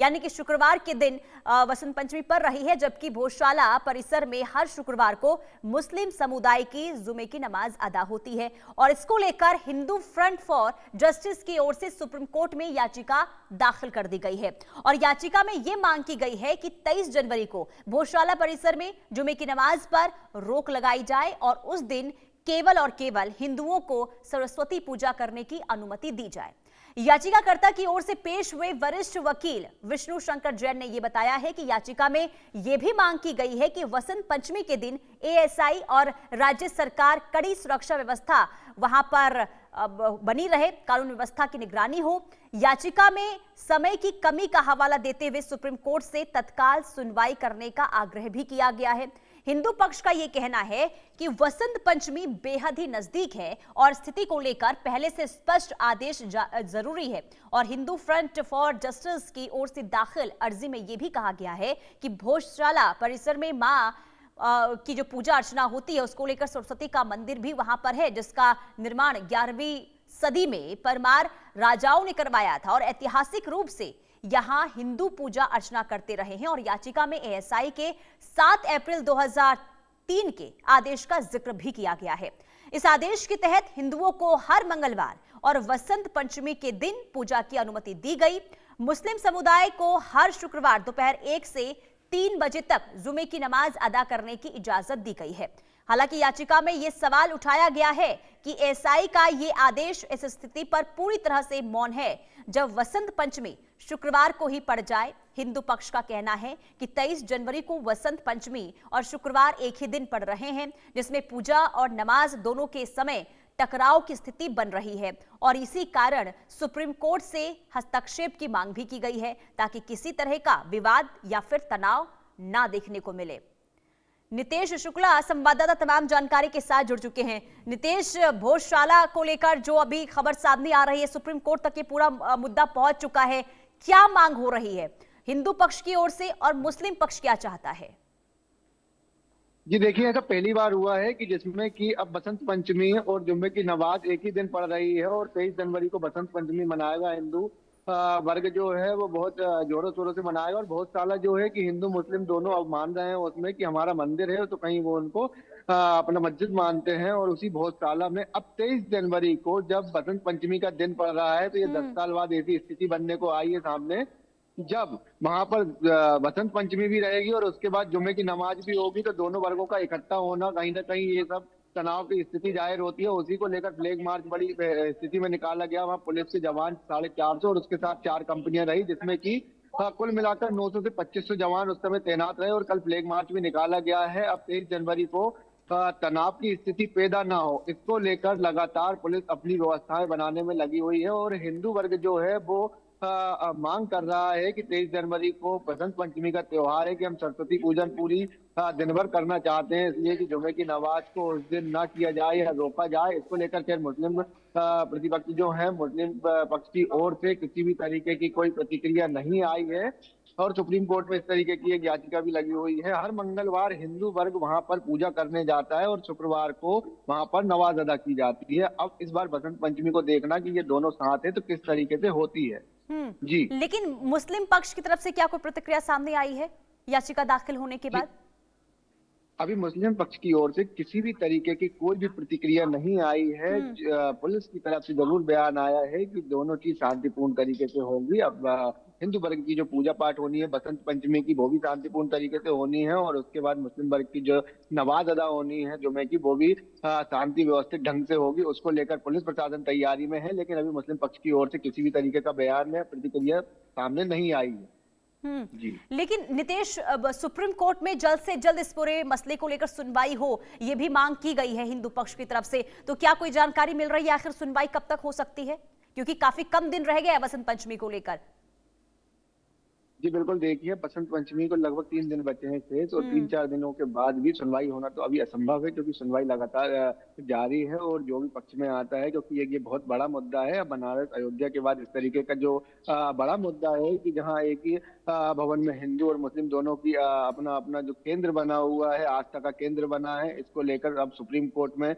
यानी कि शुक्रवार के दिन वसंत पंचमी पड़ रही है, जबकि भोजशाला परिसर में हर शुक्रवार को मुस्लिम समुदाय की जुमे की नमाज अदा होती है। और इसको लेकर हिंदू फ्रंट फॉर जस्टिस की ओर से सुप्रीम कोर्ट में याचिका दाखिल कर दी गई है। और याचिका में यह मांग की गई है कि 23 जनवरी को भोजशाला परिसर में जुमे की नमाज पर रोक लगाई जाए और उस दिन केवल और केवल हिंदुओं को सरस्वती पूजा करने की अनुमति दी जाए। याचिकाकर्ता की ओर से पेश हुए वरिष्ठ वकील विष्णु शंकर जैन ने यह बताया है कि याचिका में यह भी मांग की गई है कि वसंत पंचमी के दिन एएसआई और राज्य सरकार कड़ी सुरक्षा व्यवस्था वहां पर बनी रहे, कानून व्यवस्था की निगरानी हो। याचिका में समय की कमी का हवाला देते हुए सुप्रीम कोर्ट से तत्काल सुनवाई करने का आग्रह भी किया गया है। हिंदू पक्ष का यह कहना है कि वसंत पंचमी बेहद ही नजदीक है और स्थिति को लेकर पहले से स्पष्ट आदेश जरूरी है। और हिंदू फ्रंट फॉर जस्टिस की ओर से दाखिल अर्जी में यह भी कहा गया है कि भोजशाला परिसर में मां की जो पूजा अर्चना होती है उसको लेकर सरस्वती का मंदिर भी वहां पर है, जिसका निर्माण 11वीं सदी में परमार राजाओं ने करवाया था और ऐतिहासिक रूप से यहां हिंदू पूजा अर्चना करते रहे हैं। और याचिका में एएसआई के 7 अप्रैल 2003 के आदेश का जिक्र भी किया गया है। इस आदेश के तहत हिंदुओं को हर मंगलवार और वसंत पंचमी के दिन पूजा की अनुमति दी गई। मुस्लिम समुदाय को हर शुक्रवार दोपहर 1 से 3 बजे तक जुमे की नमाज अदा करने की इजाजत दी गई है। हालांकि याचिका में यह सवाल उठाया गया है कि एएसआई का यह आदेश इस स्थिति पर पूरी तरह से मौन है जब वसंत पंचमी शुक्रवार को ही पड़ जाए। हिंदू पक्ष का कहना है कि 23 जनवरी को वसंत पंचमी और शुक्रवार एक ही दिन पड़ रहे हैं, जिसमें पूजा और नमाज दोनों के समय टकराव की स्थिति बन रही है और इसी कारण सुप्रीम कोर्ट से हस्तक्षेप की मांग भी की गई है ताकि किसी तरह का विवाद या फिर तनाव ना देखने को मिले। नितेश शुक्ला संवाददाता तमाम जानकारी के साथ जुड़ चुके हैं। नितेश, भोजशाला को लेकर जो अभी खबर सामने आ रही है, सुप्रीम कोर्ट तक ये पूरा मुद्दा पहुंच चुका है, क्या मांग हो रही है हिंदू पक्ष की ओर से और मुस्लिम पक्ष क्या चाहता है? जी देखिए, ऐसा पहली बार हुआ है कि जिसमें कि अब बसंत पंचमी और जुम्मे की नमाज एक ही दिन पड़ रही है और 23 जनवरी को बसंत पंचमी मनाएगा हिंदू वर्ग जो है वो बहुत जोरों शोरों से मनाएगा। और बहुत सारा जो है कि हिंदू मुस्लिम दोनों अब मान रहे हैं उसमें कि हमारा मंदिर है, तो कहीं वो उनको अपना मस्जिद मानते हैं। और उसी बहुत साला में अब 23 जनवरी को जब बसंत पंचमी का दिन पड़ रहा है तो ये 10 साल बाद ऐसी स्थिति बनने को आई है सामने, जब वहां पर बसंत पंचमी भी रहेगी और उसके बाद जुम्मे की नमाज भी होगी, तो दोनों वर्गों का इकट्ठा होना कहीं ना कहीं ये सब तनाव की स्थिति जाहिर होती है। उसी को लेकर फ्लैग मार्च बड़ी स्थिति में निकाला गया। वहां पुलिस के जवान 450 और उसके साथ 4 कंपनियां रही, जिसमें कि कुल मिलाकर 900 से 2500 जवान उस समय तैनात रहे और कल फ्लैग मार्च भी निकाला गया है। अब 23 जनवरी को तनाव की स्थिति पैदा ना हो, इसको लेकर लगातार पुलिस अपनी व्यवस्थाएं बनाने में लगी हुई है। और हिंदू वर्ग जो है वो मांग कर रहा है कि 23 जनवरी को बसंत पंचमी का त्योहार है कि हम सरस्वती पूजन पूरी दिन भर करना चाहते हैं, इसलिए कि जुमे की नमाज को उस दिन ना किया जाए या रोका जाए। इसको लेकर खैर मुस्लिम प्रतिपक्ष जो है, मुस्लिम पक्ष की ओर से किसी भी तरीके की कोई प्रतिक्रिया नहीं आई है और सुप्रीम कोर्ट में इस तरीके की एक याचिका भी लगी हुई है। हर मंगलवार हिंदू वर्ग वहां पर पूजा करने जाता है और शुक्रवार को वहां पर नमाज अदा की जाती है। अब इस बार बसंत पंचमी को देखना कि ये दोनों साथ है तो किस तरीके से होती है। जी, लेकिन मुस्लिम पक्ष की तरफ से क्या कोई प्रतिक्रिया सामने आई है याचिका दाखिल होने के बाद? अभी मुस्लिम पक्ष की ओर से किसी भी तरीके की कोई भी प्रतिक्रिया नहीं आई है। पुलिस की तरफ से जरूर बयान आया है कि दोनों चीज शांतिपूर्ण तरीके से होगी। अब हिंदू वर्ग की जो पूजा पाठ होनी है बसंत पंचमी की, वो भी शांतिपूर्ण तरीके से होनी है और उसके बाद मुस्लिम वर्ग की जो नमाज अदा होनी है जुमे की, वो भी शांति व्यवस्थित ढंग से होगी। उसको लेकर पुलिस प्रशासन तैयारी में है, लेकिन अभी मुस्लिम पक्ष की ओर से किसी भी तरीके का बयान या प्रतिक्रिया सामने नहीं आई है। जी, लेकिन नितेश, सुप्रीम कोर्ट में जल्द से जल्द इस पूरे मसले को लेकर सुनवाई हो, यह भी मांग की गई है हिंदू पक्ष की तरफ से, तो क्या कोई जानकारी मिल रही है आखिर सुनवाई कब तक हो सकती है? क्योंकि काफी कम दिन रह गए हैं बसंत पंचमी को लेकर। जी बिल्कुल, देखिए बसंत पंचमी को लगभग 3 दिन बचे हैं शेष और 3-4 दिनों के बाद भी सुनवाई होना तो अभी असंभव है, क्योंकि सुनवाई लगातार जारी है और जो भी पक्ष में आता है, क्योंकि ये बहुत बड़ा मुद्दा है। बनारस अयोध्या के बाद इस तरीके का जो बड़ा मुद्दा है कि जहाँ एक ही भवन में हिंदू और मुस्लिम दोनों की अपना अपना जो केंद्र बना हुआ है, आस्था का केंद्र बना है, इसको लेकर अब सुप्रीम कोर्ट में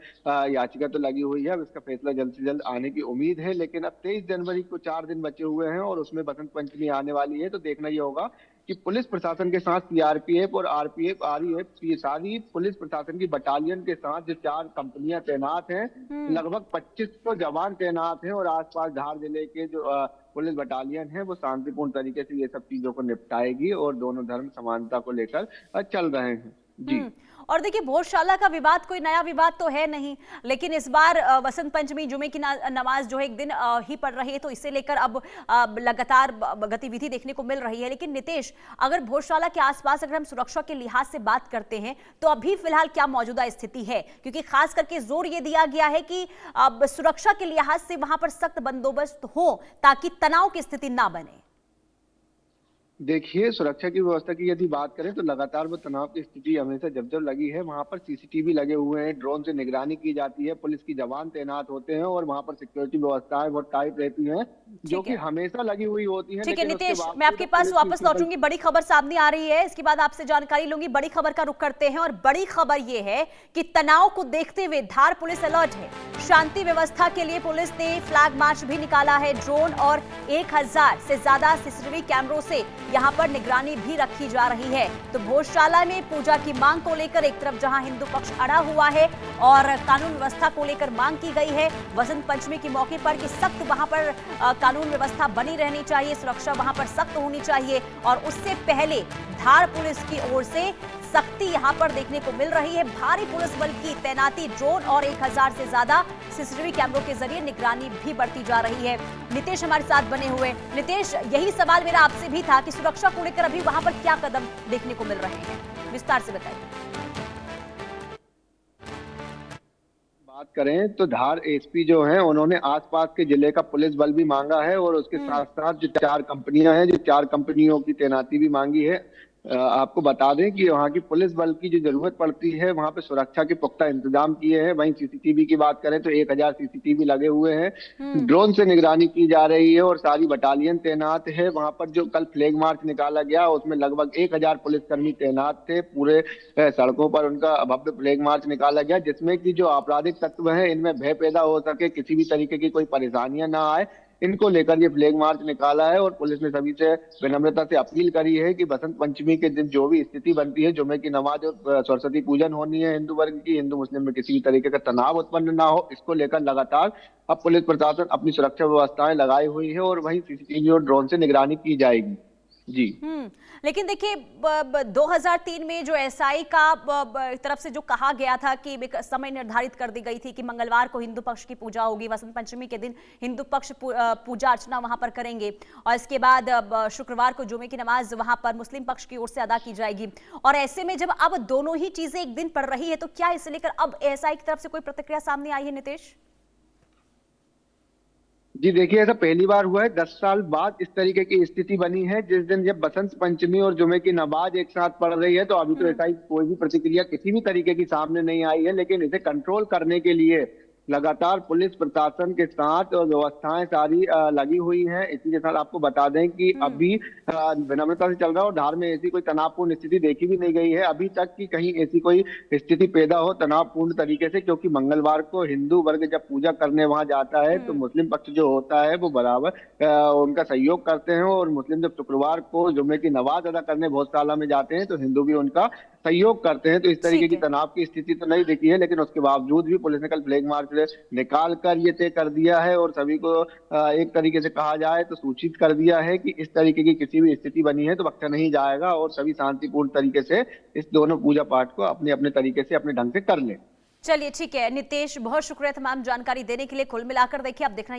याचिका तो लगी हुई है। अब इसका फैसला जल्द से जल्द आने की उम्मीद है, लेकिन अब 23 जनवरी को 4 दिन बचे हुए हैं और उसमें बसंत पंचमी आने वाली है, तो देखना ये होगा कि पुलिस प्रशासन के साथ सीआरपीएफ और आरपीएफ, आरईएफ, ये सारी पुलिस प्रशासन की बटालियन के साथ जो 4 कंपनियां तैनात हैं, लगभग 2500 जवान तैनात हैं और आसपास धार जिले के जो पुलिस बटालियन है वो शांतिपूर्ण तरीके से ये सब चीजों को निपटाएगी और दोनों धर्म समानता को लेकर चल रहे हैं। जी। और देखिए, भोजशाला का विवाद कोई नया विवाद तो है नहीं, लेकिन इस बार वसंत पंचमी जुमे की नमाज जो है एक दिन ही पढ़ रही है, तो इसे लेकर अब लगातार गतिविधि देखने को मिल रही है। लेकिन नितेश, अगर भोजशाला के आसपास अगर हम सुरक्षा के लिहाज से बात करते हैं तो अभी फिलहाल क्या मौजूदा स्थिति है? क्योंकि खास करके जोर ये दिया गया है कि सुरक्षा के लिहाज से वहां पर सख्त बंदोबस्त हो ताकि तनाव की स्थिति ना बने। देखिए, सुरक्षा की व्यवस्था की यदि बात करें तो लगातार वो तनाव की स्थिति हमेशा जब जब लगी है, वहां पर सीसीटीवी लगे हुए हैं, ड्रोन से निगरानी की जाती है, पुलिस की जवान तैनात होते हैं और वहां पर सिक्योरिटी व्यवस्थाएं बहुत टाइट रहती हैं, जो कि हमेशा लगी हुई होती हैं। ठीक है नितेश, मैं आपके पास वापस लौटूंगी। बड़ी खबर सामने आ रही है, इसके बाद आपसे जानकारी लूंगी। बड़ी खबर का रुख करते हैं और बड़ी खबर ये है कि तनाव को देखते हुए धार पुलिस अलर्ट है। शांति व्यवस्था के लिए पुलिस ने फ्लैग मार्च भी निकाला है। ड्रोन और 1000 से ज्यादा सीसीटीवी कैमरों से यहां पर निगरानी भी रखी जा रही है। तो भोजशाला में पूजा की मांग को लेकर एक तरफ जहां हिंदू पक्ष अड़ा हुआ है और कानून व्यवस्था को लेकर मांग की गई है वसंत पंचमी के मौके पर कि सख्त वहां पर कानून व्यवस्था बनी रहनी चाहिए, सुरक्षा वहां पर सख्त होनी चाहिए। और उससे पहले धार पुलिस की ओर से सख्ती यहां पर देखने को मिल रही है। भारी पुलिस बल की तैनाती, ड्रोन और 1000 से ज्यादा सीसीटीवी कैमरों के जरिए निगरानी भी बढ़ती जा रही है। नितेश हमारे साथ बने हुए। नितेश, यही सवाल मेरा आपसे भी था कि सुरक्षा को लेकर अभी वहां पर क्या कदम देखने को मिल रहे हैं, विस्तार से बताइए। बात करें तो धार एसपी जो हैं उन्होंने आसपास के जिले का पुलिस बल भी मांगा है और उसके साथ साथ जो 4 कंपनियां हैं, जो 4 कंपनियों की तैनाती भी मांगी है। आपको बता दें कि वहाँ की पुलिस बल की जो जरूरत पड़ती है, वहाँ पे सुरक्षा के पुख्ता इंतजाम किए हैं। वहीं सीसीटीवी की बात करें तो 1000 सीसीटीवी लगे हुए हैं, ड्रोन से निगरानी की जा रही है और सारी बटालियन तैनात है। वहाँ पर जो कल फ्लैग मार्च निकाला गया उसमें लगभग 1000 पुलिसकर्मी तैनात थे। पूरे सड़कों पर उनका भव्य फ्लैग मार्च निकाला गया, जिसमें कि जो आपराधिक तत्व है इनमें भय पैदा हो सके, किसी भी तरीके की कोई परेशानियां ना आए, इनको लेकर ये फ्लैग मार्च निकाला है। और पुलिस ने सभी से विनम्रता से अपील करी है कि बसंत पंचमी के दिन जो भी स्थिति बनती है, जुमे की नमाज और सरस्वती पूजन होनी है हिंदू वर्ग की, हिंदू मुस्लिम में किसी भी तरीके का तनाव उत्पन्न ना हो, इसको लेकर लगातार अब पुलिस प्रशासन अपनी सुरक्षा व्यवस्थाएं लगाई हुई है और वहीं सीसीटीवी और ड्रोन से निगरानी की जाएगी। जी। लेकिन देखिए, 2003 में जो एसआई का तरफ से जो कहा गया था कि एक समय निर्धारित कर दी गई थी कि मंगलवार को हिंदू पक्ष की पूजा होगी, वसंत पंचमी के दिन हिंदू पक्ष पूजा अर्चना वहां पर करेंगे और इसके बाद शुक्रवार को जुमे की नमाज वहां पर मुस्लिम पक्ष की ओर से अदा की जाएगी। और ऐसे में जब अब दोनों ही चीजें एक दिन पड़ रही है तो क्या इसे लेकर अब एसआई की तरफ से कोई प्रतिक्रिया सामने आई है नितेश? जी देखिए, ऐसा पहली बार हुआ है। 10 साल बाद इस तरीके की स्थिति बनी है, जिस दिन जब बसंत पंचमी और जुमे की नमाज एक साथ पढ़ रही है। तो अभी तो ऐसा ही कोई भी प्रतिक्रिया किसी भी तरीके की सामने नहीं आई है, लेकिन इसे कंट्रोल करने के लिए लगातार पुलिस प्रशासन के साथ और व्यवस्थाएं सारी लगी हुई हैं। इसी के साथ आपको बता दें कि अभी विनम्रता से चल रहा है और धार में ऐसी कोई तनावपूर्ण स्थिति देखी भी नहीं गई है अभी तक कि कहीं ऐसी कोई स्थिति पैदा हो तनावपूर्ण तरीके से, क्योंकि मंगलवार को हिंदू वर्ग जब पूजा करने वहां जाता है तो मुस्लिम पक्ष जो होता है वो बराबर उनका सहयोग करते हैं और मुस्लिम जब शुक्रवार को जुमे की नमाज अदा करने भोजशाला में जाते हैं तो हिंदू भी उनका सहयोग करते हैं। तो इस तरीके की तनाव की स्थिति तो नहीं दिखी है, लेकिन उसके बावजूद भी पुलिस ने कल फ्लैग मार्च निकाल कर ये तय कर दिया है और सभी को एक तरीके से कहा जाए तो सूचित कर दिया है कि इस तरीके की किसी भी स्थिति बनी है तो बख्शा नहीं जाएगा और सभी शांतिपूर्ण तरीके से इस दोनों पूजा पाठ को अपने अपने तरीके से अपने ढंग से कर लें। चलिए ठीक है नितेश, बहुत शुक्रिया तमाम जानकारी देने के लिए। कुल मिलाकर देखिए, अब देखना